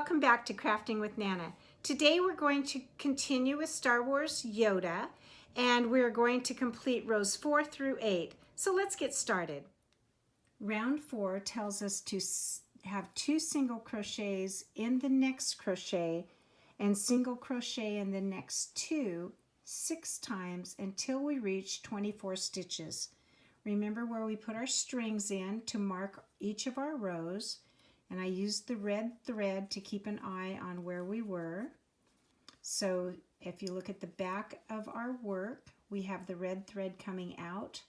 welcome back to Crafting with Nana. Today we're going to continue with Star Wars Yoda, and we're going to complete rows 4 through 8. So let's get started. Round 4 tells us to have 2 single crochets in the next crochet and single crochet in the next 2 6 times until we reach 24 stitches. Remember where we put our strings in to mark each of our rows, and I used the red thread to keep an eye on where we were. So if you look at the back of our work, we have the red thread coming out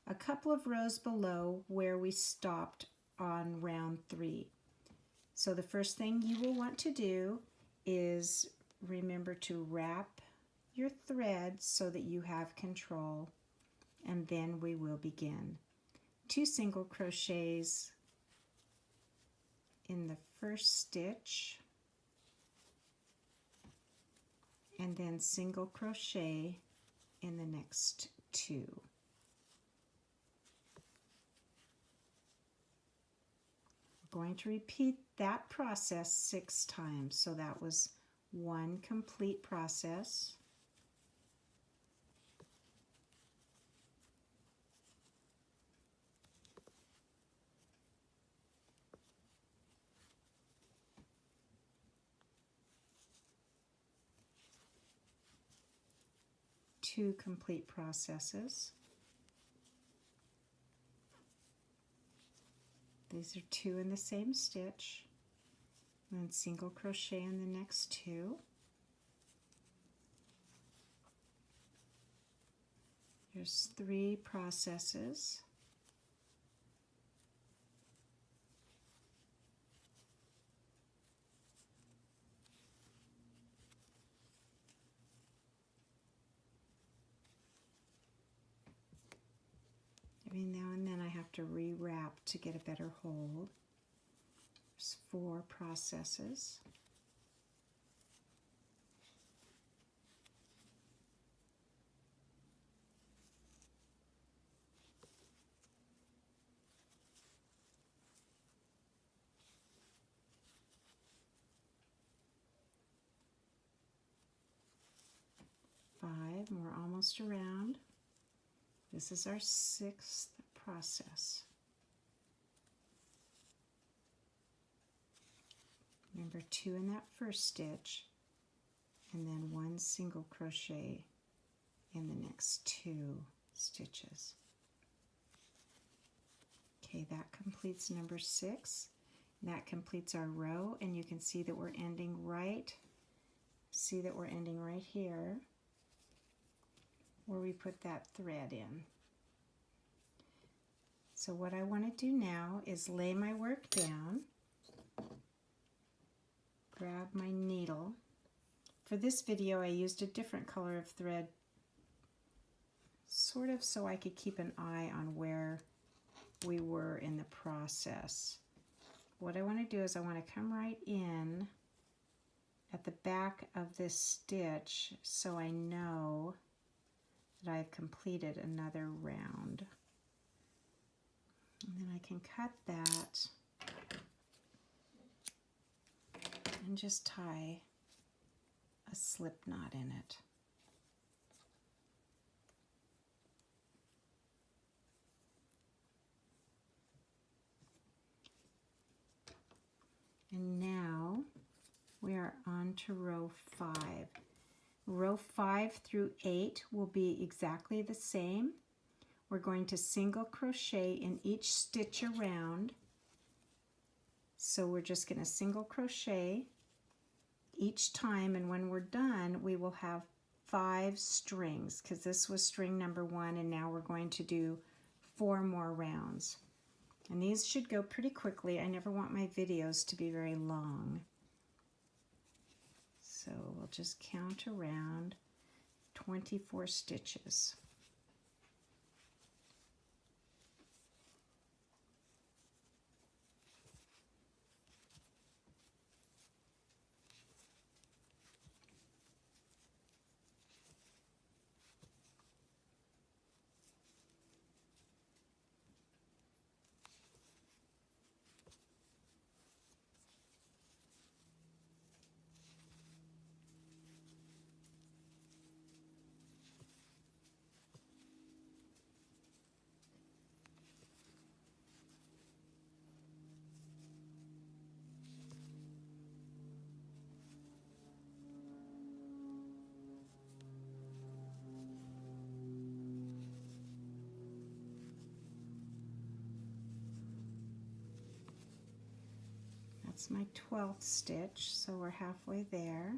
a couple of rows below where we stopped on round 3. So the first thing you will want to do is remember to wrap your thread so that you have control, and then we will begin. 2 single crochets in the first stitch, and then single crochet in the next 2. We're going to repeat that process 6 times. So that was 1 complete process. Two complete processes. These are 2 in the same stitch, and then single crochet in the next 2. There's 3 processes. Every now and then I have to rewrap to get a better hold. There's 4 processes. And we're almost around. This is our 6th process. Remember 2 in that first stitch, and then 1 single crochet in the next 2 stitches. Okay, that completes number 6. That completes our row, and you can see that we're ending right. See that we're ending right here where we put that thread in. So what I want to do now is lay my work down, grab my needle. For this video I used a different color of thread, sort of so I could keep an eye on where we were in the process. What I want to do is I want to come right in at the back of this stitch so I know that I've completed another round. And then I can cut that and just tie a slip knot in it. And now we are on to row 5. Row 5 through 8 will be exactly the same. We're going to single crochet in each stitch around. So we're just going to single crochet each time, and when we're done we will have 5 strings, because this was string number 1, and now we're going to do 4 more rounds. And these should go pretty quickly. I never want my videos to be very long. So we'll just count around 24 stitches. It's my 12th stitch, so we're halfway there.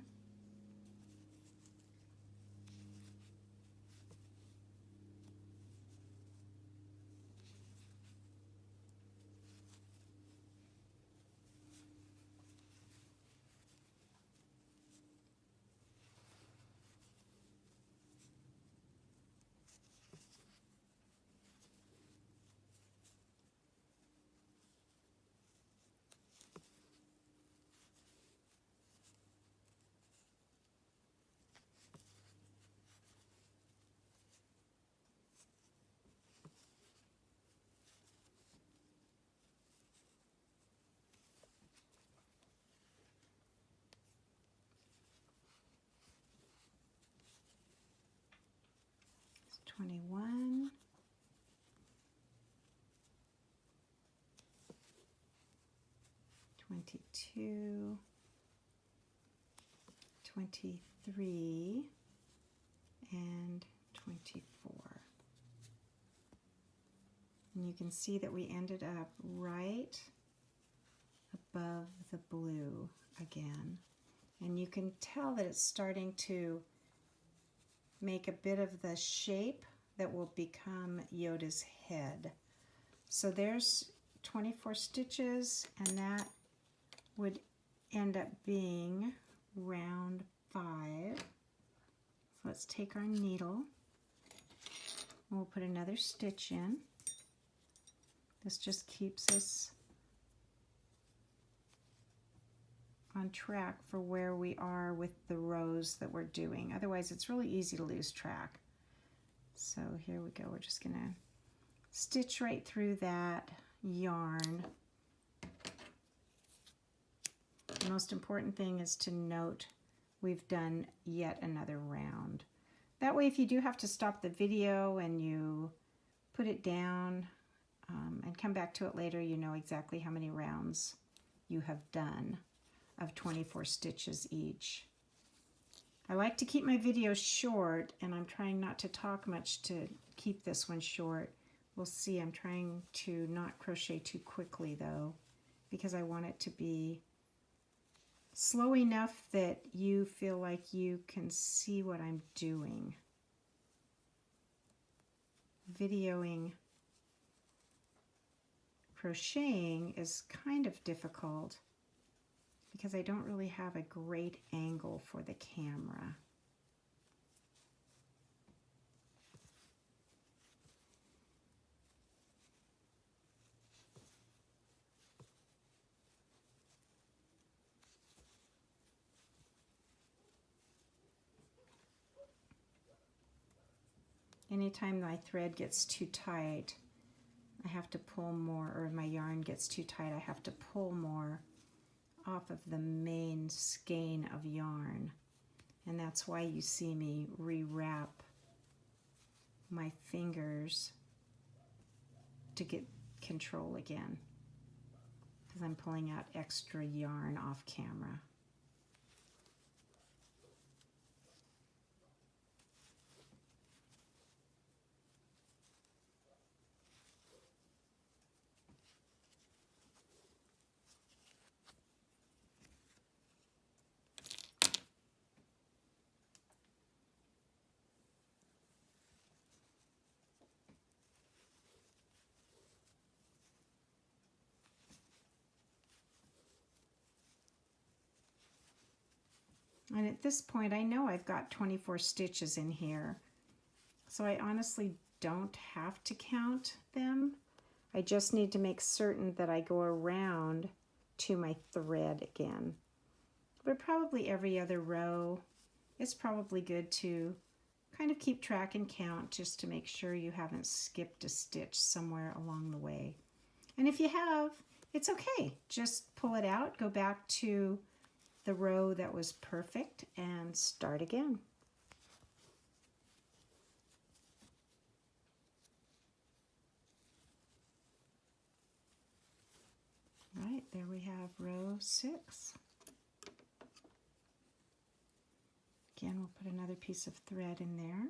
It's 21. 22, 23, and 24. And you can see that we ended up right above the blue again. And you can tell that it's starting to make a bit of the shape that will become Yoda's head. So there's 24 stitches, and that would end up being round 5. So let's take our needle and we'll put another stitch in. This just keeps us on track for where we are with the rows that we're doing. Otherwise, it's really easy to lose track. So here we go. We're just going to stitch right through that yarn. The most important thing is to note we've done yet another round. That way, if you do have to stop the video and you put it down and come back to it later, you know exactly how many rounds you have done of 24 stitches each. I like to keep my videos short, and I'm trying not to talk much to keep this one short. We'll see. I'm trying to not crochet too quickly though, because I want it to be slow enough that you feel like you can see what I'm doing. Videoing crocheting is kind of difficult because I don't really have a great angle for the camera. Anytime my thread gets too tight, I have to pull more, or my yarn gets too tight, I have to pull more off of the main skein of yarn. And that's why you see me rewrap my fingers to get control again, because I'm pulling out extra yarn off camera. And at this point, I know I've got 24 stitches in here, so I honestly don't have to count them. I just need to make certain that I go around to my thread again. But probably every other row, it's probably good to kind of keep track and count just to make sure you haven't skipped a stitch somewhere along the way. And if you have, it's okay. Just pull it out, go back to the row that was perfect, and start again. Right, there we have row 6. Again, we'll put another piece of thread in there.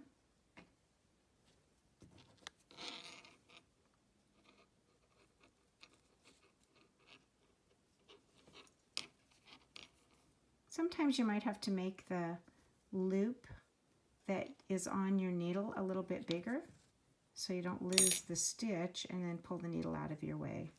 Sometimes you might have to make the loop that is on your needle a little bit bigger so you don't lose the stitch and then pull the needle out of your way.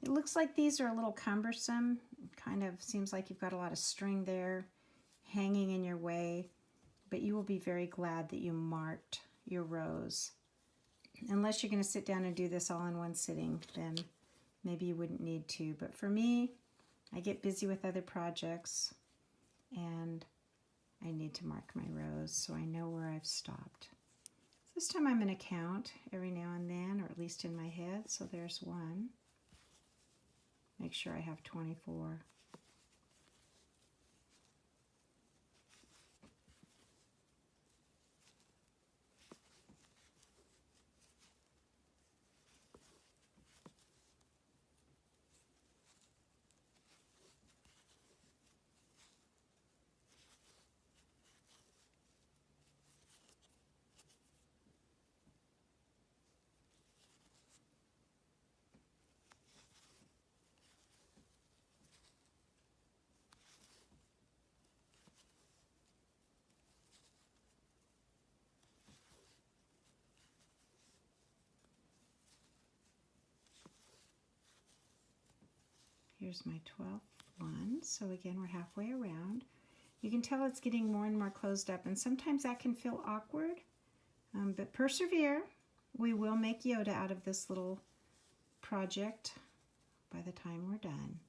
It looks like these are a little cumbersome. It kind of seems like you've got a lot of string there hanging in your way, but you will be very glad that you marked your rows. Unless you're going to sit down and do this all in one sitting, then maybe you wouldn't need to. But for me, I get busy with other projects and I need to mark my rows so I know where I've stopped. This time I'm going to count every now and then, or at least in my head. So there's 1. Make sure I have 24. Here's my 12th one. So again, we're halfway around. You can tell it's getting more and more closed up, and sometimes that can feel awkward, but persevere. We will make Yoda out of this little project by the time we're done.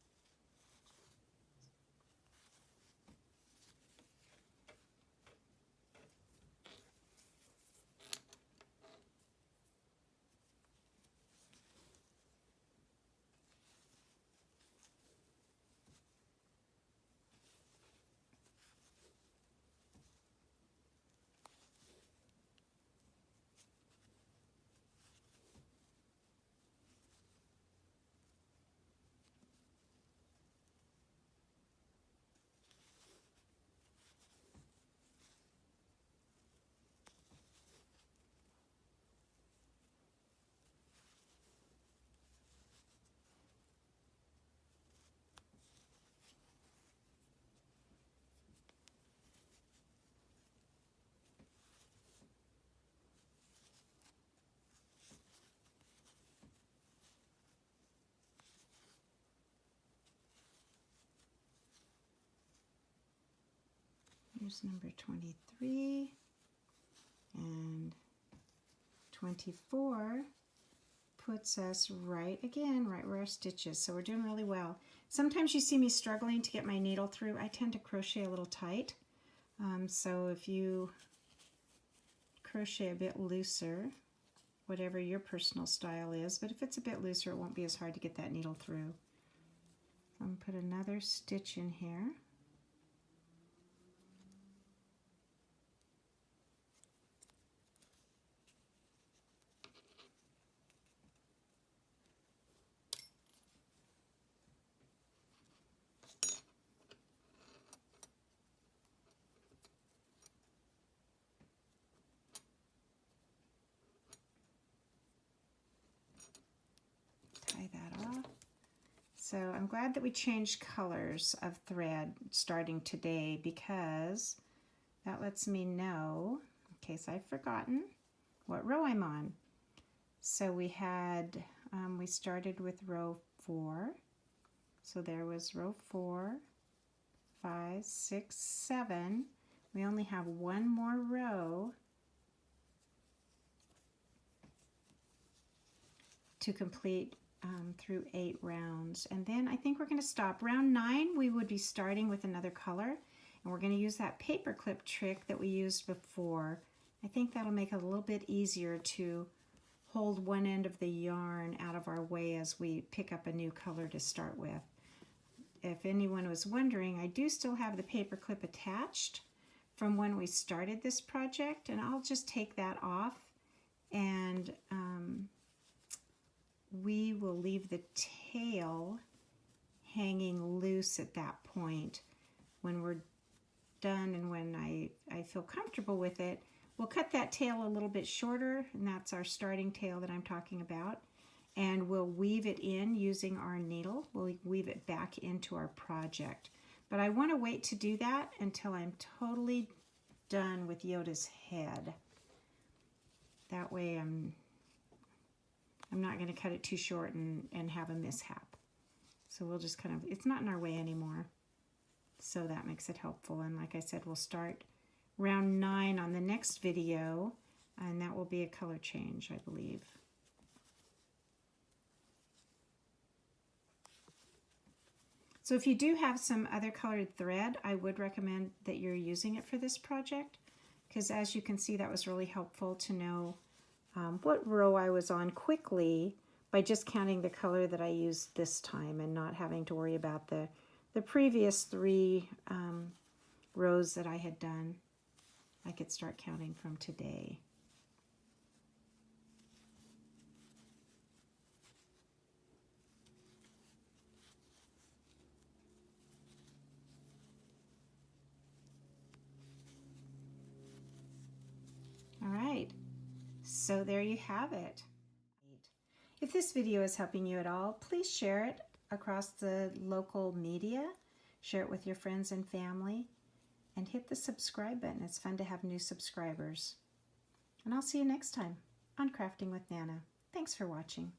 Here's number 23, and 24 puts us right where our stitch is. So we're doing really well. Sometimes you see me struggling to get my needle through. I tend to crochet a little tight. So if you crochet a bit looser, whatever your personal style is, but if it's a bit looser, it won't be as hard to get that needle through. So I'm going to put another stitch in here. Tie that off. So I'm glad that we changed colors of thread starting today, because that lets me know, in case I've forgotten, what row I'm on. So we had, we started with row 4. So there was row 4, 5, 6, 7. We only have one more row to complete through 8 rounds, and then I think we're going to stop. Round 9 we would be starting with another color, and we're going to use that paper clip trick that we used before. I think that'll make it a little bit easier to hold one end of the yarn out of our way as we pick up a new color to start with. If anyone was wondering, I do still have the paper clip attached from when we started this project, and I'll just take that off and we will leave the tail hanging loose at that point. When we're done and when I feel comfortable with it, we'll cut that tail a little bit shorter, and that's our starting tail that I'm talking about. And we'll weave it in using our needle. We'll weave it back into our project. But I want to wait to do that until I'm totally done with Yoda's head. That way I'm not going to cut it too short and have a mishap. So we'll just kind of, it's not in our way anymore. So that makes it helpful. And like I said, we'll start round 9 on the next video, and that will be a color change, I believe. So if you do have some other colored thread, I would recommend that you're using it for this project, because as you can see, that was really helpful to know what row I was on quickly by just counting the color that I used this time and not having to worry about the previous 3 rows that I had done. I could start counting from today. All right, so there you have it. If this video is helping you at all, please share it across the local media, share it with your friends and family, and hit the subscribe button. It's fun to have new subscribers. And I'll see you next time on Crafting with Nana. Thanks for watching.